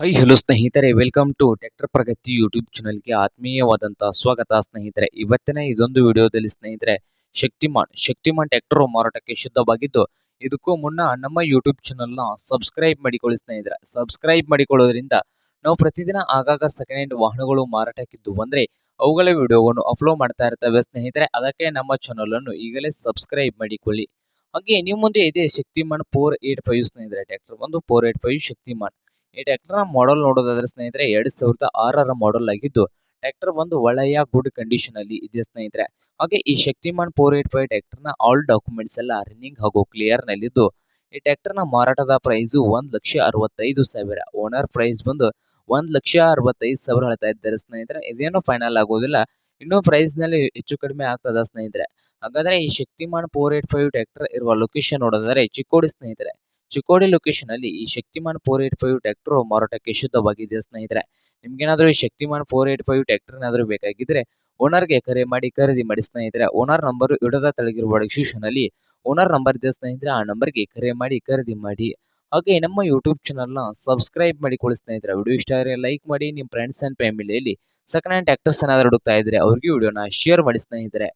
Hello ಸ್ನೇಹಿತರೆ, welcome to tractor Pragati YouTube ಚಾನಲ್ಗೆ ಆತ್ಮೀಯವಾದಂತಹ ಸ್ವಾಗತ ಸ್ನೇಹಿತರೆ. ಇವತ್ತಿನ ಇದೊಂದು ವಿಡಿಯೋದಲ್ಲಿ ಸ್ನೇಹಿತರೆ, ಶಕ್ತಿಮಾನ್ ಟ್ರ್ಯಾಕ್ಟರ್ ಮಾರಾಟಕ್ಕೆ ಶುದ್ಧವಾಗಿದ್ದು, ಇದಕ್ಕೂ ಮುನ್ನ ನಮ್ಮ ಯೂಟ್ಯೂಬ್ ಚಾನಲ್ನ ಸಬ್ಸ್ಕ್ರೈಬ್ ಮಾಡಿಕೊಳ್ಳಿ ಸ್ನೇಹಿತರೆ. ಸಬ್ಸ್ಕ್ರೈಬ್ ಮಾಡಿಕೊಳ್ಳೋದ್ರಿಂದ ನಾವು ಪ್ರತಿದಿನ ಆಗಾಗ ಸೆಕೆಂಡ್ ಹ್ಯಾಂಡ್ ವಾಹನಗಳು ಮಾರಾಟಕ್ಕಿದ್ದು ಬಂದ್ರೆ ಅವುಗಳ ವಿಡಿಯೋವನ್ನು ಅಪ್ಲೋಡ್ ಮಾಡ್ತಾ ಇರ್ತೇವೆ ಸ್ನೇಹಿತರೆ. ಅದಕ್ಕೆ ನಮ್ಮ ಚಾನಲ್ ಅನ್ನು ಈಗಲೇ ಸಬ್ಸ್ಕ್ರೈಬ್ ಮಾಡಿಕೊಳ್ಳಿ. ಹಾಗೆ ನಿಮ್ಮ ಮುಂದೆ ಇದೆ ಶಕ್ತಿಮಾನ್ 485 ಸ್ನೇಹಿತರೆ. ಟ್ರ್ಯಾಕ್ಟರ್ ಒಂದು 485 ಶಕ್ತಿಮಾನ್. ಈ ಟ್ರ್ಯಾಕ್ಟರ್ ಮಾಡೆಲ್ ನೋಡೋದಾದ್ರೆ ಸ್ನೇಹಿತರೆ 2006ರ ಮಾಡೆಲ್ ಆಗಿದ್ದು, ಟ್ರ್ಯಾಕ್ಟರ್ ಒಂದು ಒಳ್ಳೆಯ ಗುಡ್ ಕಂಡೀಷನ್ ಅಲ್ಲಿ ಇದೆ ಸ್ನೇಹಿತರೆ. ಹಾಗೆ ಈ ಶಕ್ತಿಮಾನ್ 485 ಟ್ರ್ಯಾಕ್ಟರ್ ನ ಆಲ್ ಡಾಕ್ಯುಮೆಂಟ್ಸ್ ಎಲ್ಲ ರನ್ನಿಂಗ್ ಹಾಗೂ ಕ್ಲಿಯರ್ ನಲ್ಲಿದ್ದು, ಈ ಟ್ರ್ಯಾಕ್ಟರ್ ನ ಮಾರಾಟದ ಪ್ರೈಸ್ 1,65,000. ಓನರ್ ಪ್ರೈಸ್ ಬಂದು 1,65,000 ಹೇಳ್ತಾ ಇದ್ದಾರೆ ಸ್ನೇಹಿತರೆ. ಇದೇನು ಫೈನಲ್ ಆಗೋದಿಲ್ಲ, ಇನ್ನೂ ಪ್ರೈಸ್ ನಲ್ಲಿ ಹೆಚ್ಚು ಕಡಿಮೆ ಆಗ್ತದ ಸ್ನೇಹಿತರೆ. ಹಾಗಾದ್ರೆ ಈ ಶಕ್ತಿಮಾನ್ 485 ಟ್ರ್ಯಾಕ್ಟರ್ ಇರುವ ಲೊಕೇಶನ್ ನೋಡೋದಾದ್ರೆ ಚಿಕ್ಕೋಡಿ ಸ್ನೇಹಿತರೆ. ಚಿಕ್ಕೋಡಿ ಲೊಕೇಶನ್ ಅಲ್ಲಿ ಈ ಶಕ್ತಿಮಾನ್ 485 ಟ್ರ್ಯಾಕ್ಟರ್ ಮಾರಾಟಕ್ಕೆ ಶುದ್ಧವಾಗಿದೆ ಸ್ನೇಹಿತರೆ. ನಿಮ್ಗೇನಾದ್ರೂ ಈ ಶಕ್ತಿಮಾನ್ 485 ಟ್ರ್ಯಾಕ್ಟರ್ ಏನಾದ್ರೂ ಬೇಕಾಗಿದ್ರೆ ಓನರ್ಗೆ ಕರೆ ಮಾಡಿ ಖರೀದಿ ಮಾಡಿ ಸ್ನೇಹಿತರೆ. ಓನರ್ ನಂಬರ್ ವಿಡಿಯೋದ ತೆಳಗಿರುವ ಡಿಸ್ಕ್ರಿಪ್ಷನ್ ಅಲ್ಲಿ ಓನರ್ ನಂಬರ್ ಇದೆ ಸ್ನೇಹಿತರೆ. ಆ ನಂಬರ್ಗೆ ಕರೆ ಮಾಡಿ ಖರೀದಿ ಮಾಡಿ. ಹಾಗೆ ನಮ್ಮ ಯೂಟ್ಯೂಬ್ ಚಾನಲ್ನ ಸಬ್ಸ್ಕ್ರೈಬ್ ಮಾಡಿಕೊಳ್ಳಿ ಸ್ನೇಹಿತರೆ. ವಿಡಿಯೋ ಇಷ್ಟ ಆದರೆ ಲೈಕ್ ಮಾಡಿ. ನಿಮ್ಮ ಫ್ರೆಂಡ್ಸ್ ಅಂಡ್ ಫ್ಯಾಮಿಲಿಯಲ್ಲಿ ಸೆಕೆಂಡ್ ಹ್ಯಾಂಡ್ ಟ್ರ್ಯಾಕ್ಟರ್ಸ್ ಏನಾದರೂ ಹುಡುಕ್ತಾ ಇದ್ರೆ ಅವ್ರಿಗೆ ವಿಡಿಯೋನ ಶೇರ್ ಮಾಡಿ ಸ್ನೇಹಿತರೆ.